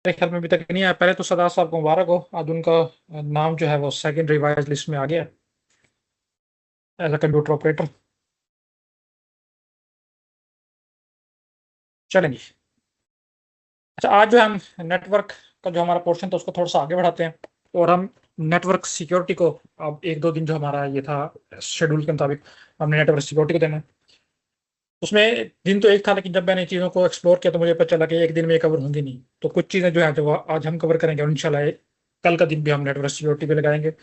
मेरे ख्याल में अभी तक नहीं आया। पहले तो सदात साहब को मुबारक हो, आज उनका नाम जो है वो सेकंड रिवाइज लिस्ट में आ गया एज अ कंप्यूटर ऑपरेटर। चलेंगे। अच्छा, आज जो है हम नेटवर्क का जो हमारा पोर्शन था उसको थोड़ा सा आगे बढ़ाते हैं और हम नेटवर्क सिक्योरिटी को, अब एक दो दिन जो हमारा ये था शेड्यूल के मुताबिक हमने नेटवर्क सिक्योरिटी को देना है। उसमें दिन तो एक था, लेकिन जब मैंने चीज़ों को एक्सप्लोर किया तो मुझे पता चला कि एक दिन में ये कवर होंगी नहीं। तो कुछ चीज़ें जो है जो आज हम कवर करेंगे और इंशाल्लाह कल का दिन भी हम नेटवर्क सिक्योरिटी पे लगाएंगे।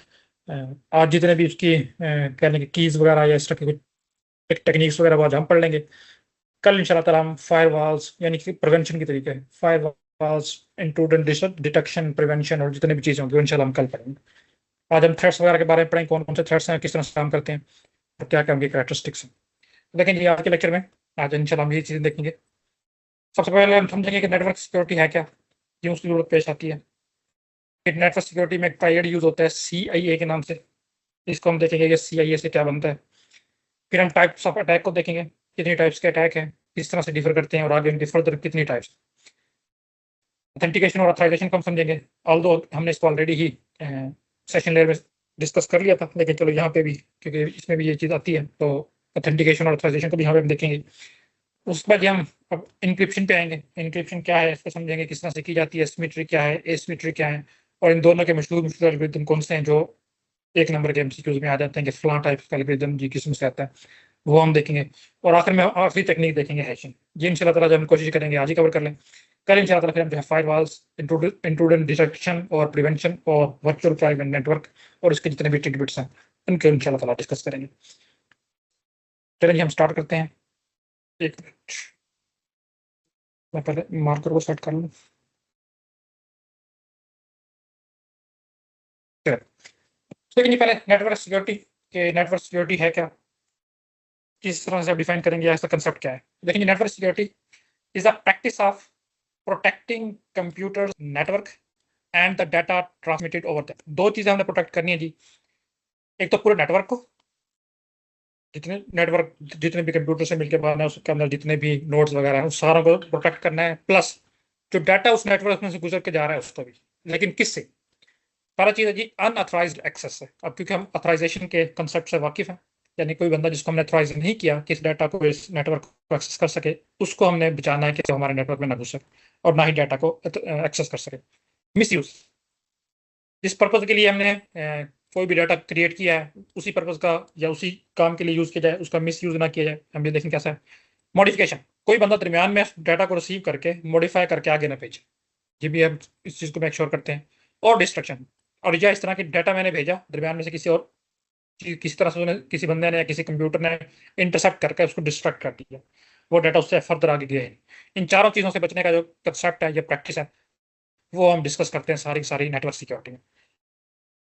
आज जितने भी उसकी कहने की कीज वगैरह या इस तरह की कुछ टेक्निक्स वगैरह वो आज हम पढ़ लेंगे। कल इंशाल्लाह ताला हम फायरवॉल्स यानी कि प्रिवेंशन की तरीके, फायरवॉल्स, इंट्रूडर डिटेक्शन, प्रिवेंशन और जितने भी चीज़ें होंगी वो इंशाल्लाह हम कल पढ़ेंगे। आज हम थ्रेट्स वगैरह के बारे में पढ़ेंगे, कौन कौन से थ्रेट्स हैं, किस तरह से काम करते हैं और क्या क्या उनकी कैरेक्टरिस्टिक्स हैं। लेकिन ये आज के लेक्चर में आज इंशाल्लाह हम ये चीज़ें देखेंगे। सबसे पहले हम समझेंगे कि नेटवर्क सिक्योरिटी है क्या, क्यों उसकी जरूरत पेश आती है। नेटवर्क सिक्योरिटी में एक ट्राइड यूज होता है CIA के नाम से। इसको हम देखेंगे कि CIA से क्या बनता है। फिर हम टाइप्स ऑफ अटैक को देखेंगे, कितनी टाइप्स के अटैक हैं, किस तरह से डिफर करते हैं और आगे उनकी फर्दर कितनी टाइप्स। ऑथेंटिकेशन और ऑथराइजेशन को हम समझेंगे, ऑल्दो हमने इसको ऑलरेडी ही सेशन लेयर में डिस्कस कर लिया था, लेकिन चलो यहाँ पे भी क्योंकि इसमें भी ये चीज़ आती है तो ऑथेंटिकेशन और ऑथराइजेशन को भी यहाँ पे हम देखेंगे। उसके बाद हम अब इंक्रिप्शन पे आएंगे। इंक्रिप्शन क्या है इसको समझेंगे, किस तरह से की जाती है, सिमेट्री क्या है, एसिमेट्री क्या है, और इन दोनों के मशहूर एल्गोरिदम कौन से हैं जो एक नंबर के MCQs में आ जाते हैं कि फलां टाइप का एल्गोरिदम जी किस्म से आता है, वो हम देखेंगे। और आखिर में आखिरी टेक्निक देखेंगे, हैशिंग। ये इंशाल्लाह ताला जब हम कोशिश करेंगे आज ही कवर कर लें। कल इंशाल्लाह ताला फिर हम जो है फायरवॉल्स, इंट्रूडर डिटेक्शन और प्रिवेंशन और वर्चुअल प्राइवेट नेटवर्क और इसके जितने भी टिकबिट्स हैं उनके इंशाल्लाह ताला डिस्कस करेंगे। चलिए हम स्टार्ट करते हैं। एक मिनट, मैं पहले मार्कर को सेट कर लूँ। देखिए पहले नेटवर्क सिक्योरिटी के, नेटवर्क सिक्योरिटी है क्या, किस तरह से आप डिफाइन करेंगे या इसका कंसेप्ट क्या है। देखिए network security is the practice of protecting computer network and the data transmitted over that. दो चीजें हमने प्रोटेक्ट करनी है जी। एक तो पूरे नेटवर्क को, जितने भी कंप्यूटर से मिलकर बना है उसके अंदर जितने भी नोड्स वगैरह हैं उस सारों को प्रोटेक्ट करना है, प्लस जो डाटा उस नेटवर्क में से गुजर के जा रहा है उसको भी। लेकिन किससे? पहला चीज है जी अनऑथराइज्ड एक्सेस से। अब क्योंकि हम ऑथराइजेशन के कंसेप्ट से वाकिफ हैं, यानी कोई बंदा जिसको हमने ऑथराइज नहीं किया कि इस डाटा को इस नेटवर्क को एक्सेस कर सके, उसको हमने बचाना है कि वो हमारे नेटवर्क में ना घुस सके और ना ही डाटा को एक्सेस कर सके। मिस यूज, जिस पर्पज के लिए हमने कोई भी डाटा क्रिएट किया है उसी पर्पज का या उसी काम के लिए यूज किया जाए, उसका मिस यूज ना किया जाए। हम ये देखें कैसा है। मॉडिफिकेशन, कोई बंदा दरमियान में डाटा को रिसीव करके मॉडिफाई करके आगे ना भेजे, ये भी हम इस चीज को मेक श्योर करते हैं। और डिस्ट्रक्शन, और या इस तरह की डाटा मैंने भेजा दरमियान में से किसी और किसी तरह से किसी बंदे ने या किसी कंप्यूटर ने इंटरसेप्ट करके उसको डिस्ट्रैक्ट कर दिया, वो डाटा उससे फर्दर आगे गया ही नहीं। इन चारों चीज़ों से बचने का जो कंसेप्ट है, ये प्रैक्टिस है, वो हम डिस्कस करते हैं सारी सारी नेटवर्क सिक्योरिटी में।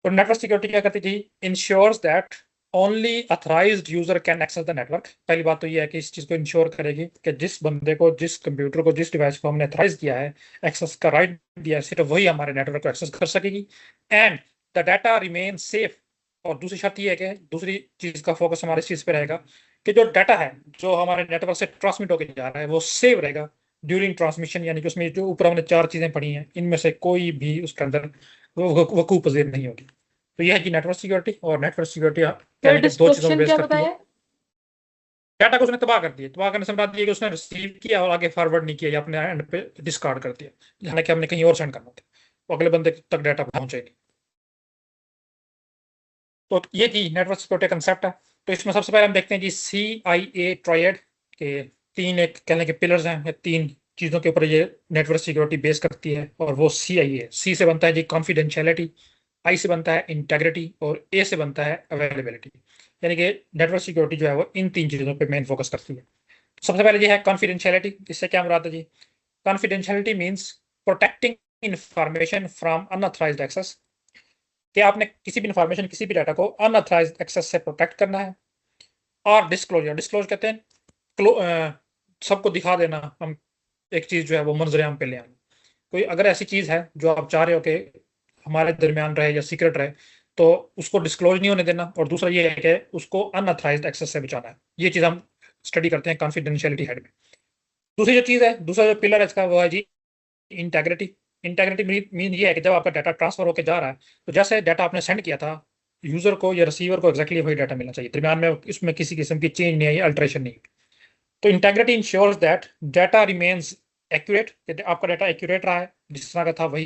तो नेटवर्क सिक्योरिटी क्या करती थी? Ensures that only authorised user can access the network. पहली बात तो ये है कि इस चीज़ को इंश्योर करेगी कि जिस बंदे को, जिस कंप्यूटर को, जिस डिवाइस को हमने अथराइज किया है, एक्सेस का राइट दिया है, सिर्फ वही हमारे नेटवर्क को एक्सेस कर सकेगी। And the data remain safe. और दूसरी शर्त यह है कि दूसरी चीज का फोकस हमारे इस चीज पे रहेगा कि जो डाटा है जो हमारे नेटवर्क से ट्रांसमिट होकर जा रहा है वो सेव रहेगा ड्यूरिंग ट्रांसमिशन, यानी कि उसमें जो ऊपर हमने चार चीजें पढ़ी हैं इनमें से कोई भी उसके अंदर वकूफ पजीर नहीं होगी। तो यह है कि नेटवर्क सिक्योरिटी। और नेटवर्क सिक्योरिटी फिर कहने के दो चीजों पर डिस्क्रिप्शन बेस क्या करती है। बताया? डाटा को उसने तबाह कर दिया, तबाह करने से बात ये कि उसने रिसीव किया और आगे फॉरवर्ड नहीं किया या अपने एंड पे डिस्कार्ड कर दिया, हालांकि हमने कहीं और सेंड करना था, वो अगले बंदे तक डाटा पहुंचे नहीं। तो ये थी नेटवर्क सिक्योरिटी कंसेप्ट है। तो इसमें सबसे पहले हम देखते हैं जी CIA ट्रायड के तीन एक कहने के पिलर्स हैं, या तीन चीज़ों के ऊपर ये नेटवर्क सिक्योरिटी बेस करती है। और वो CIA, C से बनता है जी कॉन्फिडेंशियलिटी, I से बनता है इंटेग्रिटी और A से बनता है अवेलेबिलिटी। यानी कि नेटवर्क सिक्योरिटी जो है वो इन तीन चीज़ों पे मेन फोकस करती है। सबसे पहले ये है कॉन्फिडेंशियलिटी। इससे क्या मुराद है जी? Confidentiality means protecting information from unauthorised access, कि आपने किसी भी इंफॉर्मेशन, किसी भी डाटा को अनऑथराइज्ड एक्सेस से प्रोटेक्ट करना है। और डिस्क्लोजर, डिस्क्लोज कहते हैं सबको दिखा देना, हम एक चीज जो है वो मंजर आम पे ले आना। कोई अगर ऐसी चीज है जो आप चाह रहे हो कि हमारे दरमियान रहे या सीक्रेट रहे, तो उसको डिस्क्लोज नहीं होने देना। और दूसरा ये है कि उसको अनऑथराइज्ड एक्सेस से बचाना है। ये चीज हम स्टडी करते हैं कॉन्फिडेंशियलिटी हेड में। दूसरी जो चीज है, दूसरा जो पिलर है इसका वो है जी इंटेग्रिटी। इंटेग्रिटी मीन ये है कि जब आपका डाटा ट्रांसफर होकर जा रहा है तो जैसे डाटा आपने सेंड किया था यूजर को या रिसीवर को एक्जैक्टली वही डाटा मिलना चाहिए, दरमियान में इसमें किसी किस्म की चेंज नहीं आई, अल्टरेशन नहीं। तो integrity ensures that data remains accurate, आपका डाटा एक्यूरेट रहा है जिस तरह का था वही,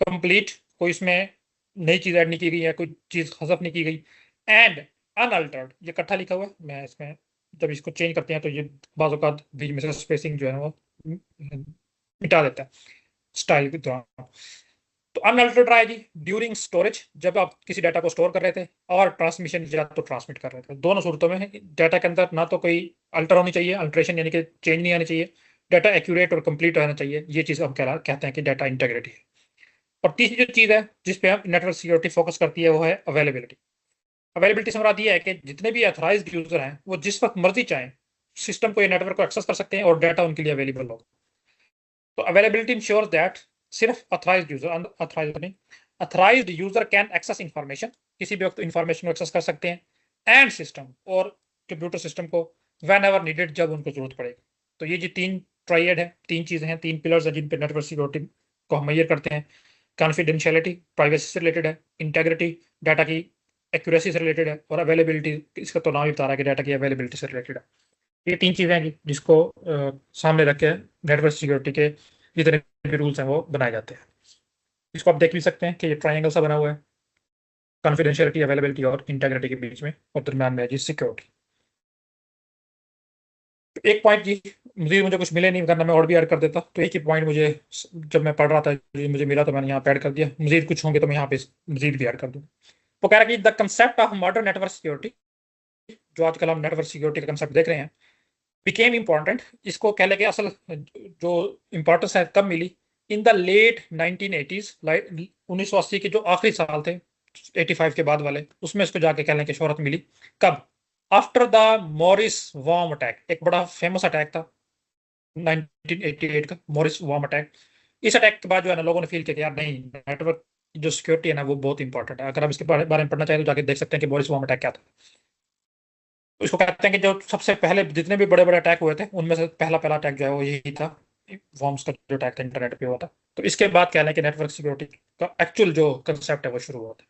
कंप्लीट, कोई इसमें नई चीज ऐड नहीं की गई है, कोई चीज हजफ नहीं की गई, एंड अनअल्टर्ड, ये इकट्ठा लिखा हुआ है, मैं इसमें जब इसको चेंज करते हैं तो ये बाज़ औक़ात बीच में से स्पेसिंग जो है वो मिटा देता है स्टाइल के दौरान। तो अनअल्टर्ड रहा है जी ड्यूरिंग स्टोरेज, जब आप किसी डाटा को स्टोर कर रहे थे, और ट्रांसमिशन या तो ट्रांसमिट कर रहे थे, दोनों सूरतों में डाटा के अंदर ना तो कोई अल्टर होनी चाहिए, अल्ट्रेशन यानी कि चेंज नहीं आनी चाहिए, डाटा एक्यूरेट और कंप्लीट रहना चाहिए। ये चीज़ हम कहते हैं कि डाटा इंटेग्रिटी है। और तीसरी जो चीज़ है जिस पे हम नेटवर्क सिक्योरिटी फोकस करती है वो है अवेलेबिलिटी। अवेलेबिलिटी से मुराद ये है कि जितने भी अथॉराइज्ड यूजर हैं वो जिस वक्त मर्जी चाहें सिस्टम को या नेटवर्क को एक्सेस कर सकते हैं और डाटा उनके लिए अवेलेबल होगा। तो अवेलेबिलिटी इंश्योर्स दैट सिर्फ अथॉराइज्ड यूजर, अथॉराइज्ड नहीं, authorised user can access information, किसी भी वक्त इंफॉर्मेशन को एक्सेस कर सकते हैं, एंड सिस्टम और कंप्यूटर सिस्टम को व्हेन एवर नीडेड, जब उनको जरूरत पड़ेगी। तो ये जी तीन ट्राइड है, तीन चीजें हैं, तीन पिलर्स हैं जिन पे नेटवर्क सिक्योरिटी को हम मेजर करते हैं। कॉन्फिडेंशियलिटी प्राइवेसी से रिलेटेड है, इंटेग्रिटी डाटा की एक्यूरेसी से रिलेटेड है, और अवेलेबिलिटी इसका तो नाम ही बता रहा है कि डाटा की अवेलेबिलिटी से रिलेटेड है। ये तीन चीजें हैं जिसको सामने रख के नेटवर्क सिक्योरिटी के जितने भी रूल्स हैं वो बनाए जाते हैं। इसको आप देख भी सकते हैं कि ये ट्रायंगल सा बना हुआ है, कॉन्फिडेंशियलिटी, अवेलेबिलिटी और इंटेग्रिटी के बीच में, और दरम्यान में है जी सिक्योरिटी। एक पॉइंट जी मुझे कुछ मिले नहीं, करना मैं और भी ऐड कर देता, तो एक ही पॉइंट मुझे जब मैं पढ़ रहा था मुझे मिला तो मैंने यहाँ पे ऐड कर दिया, मजीद कुछ होंगे तो मैं यहाँ पे मजीद भी ऐड कर दूँ। वो कह रहा है कि the concept of modern network security, जो आजकल हम नेटवर्क सिक्योरिटी का कंसेप्ट देख रहे हैं, बिकेम इम्पॉर्टेंट, इसको कह लेके असल जो इम्पोर्टेंस है कब मिली, इन द लेट 1980s, 1980 के जो आखिरी साल थे, 85 के बाद वाले, उसमें इसको जाके कह लें कि शोहरत मिली। कब? After the Morris worm attack, एक बड़ा फेमस अटैक था 1988 का, मॉरिस वॉर्म अटैक। इस अटैक के बाद जो है ना लोगों ने फील किया कि यार नहीं, नेटवर्क जो सिक्योरिटी है ना वो बहुत इंपॉर्टेंट है। अगर आप इसके बारे में पढ़ना चाहें तो जाके देख सकते हैं कि मॉरिस वॉर्म अटैक क्या था। इसको कहते हैं कि जो सबसे पहले जितने भी बड़े बड़े अटैक हुए थे उनमें से पहला अटैक जो है वो यही था, वॉर्म्स का जो अटैक था इंटरनेट पे हुआ था। तो इसके बाद कह लें कि नेटवर्क सिक्योरिटी का एक्चुअल जो कंसेप्ट है वो शुरू हुआ था।